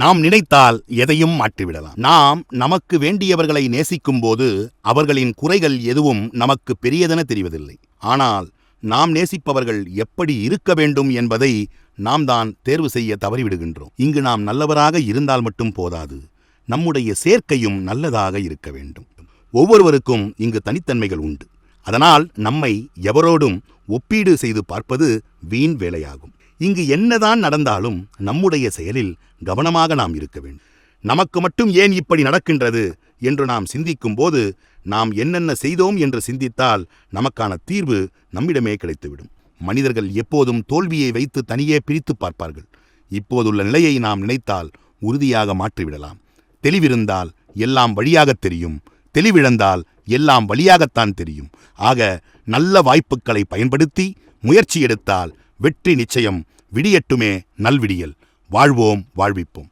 நாம் நினைத்தால் எதையும் மாற்றிவிடலாம். நாம் நமக்கு வேண்டியவர்களை நேசிக்கும் போது அவர்களின் குறைகள் எதுவும் நமக்கு பெரியதென தெரிவதில்லை. ஆனால் நாம் நேசிப்பவர்கள் எப்படி இருக்க வேண்டும் என்பதை நாம் தான் தேர்வு செய்ய தவறிவிடுகின்றோம். இங்கு நாம் நல்லவராக இருந்தால் மட்டும் போதாது, நம்முடைய சேர்க்கையும் நல்லதாக இருக்க வேண்டும். ஒவ்வொருவருக்கும் இங்கு தனித்தன்மைகள் உண்டு. அதனால் நம்மை எவரோடும் ஒப்பீடு செய்து பார்ப்பது வீண் வேலையாகும். இங்கு என்னதான் நடந்தாலும் நம்முடைய செயலில் கவனமாக நாம் இருக்க வேண்டும். நமக்கு மட்டும் ஏன் இப்படி நடக்கின்றது என்று நாம் சிந்திக்கும் போது நாம் என்னென்ன செய்தோம் என்று சிந்தித்தால் நமக்கான தீர்வு நம்மிடமே கிடைத்துவிடும். மனிதர்கள் எப்போதும் தோல்வியை வைத்து தனியே பிரித்து பார்ப்பார்கள். இப்போதுள்ள நிலையை நாம் நினைத்தால் உறுதியாக மாற்றிவிடலாம். தெளிவிருந்தால் எல்லாம் வழியாகத் தெரியும், தெளிவிழந்தால் எல்லாம் வழியாகத்தான் தெரியும். ஆக நல்ல வாய்ப்புகளை பயன்படுத்தி முயற்சி எடுத்தால் வெற்றி நிச்சயம். விடியட்டுமே நல்விடியல். வாழ்வோம், வாழ்விப்போம்.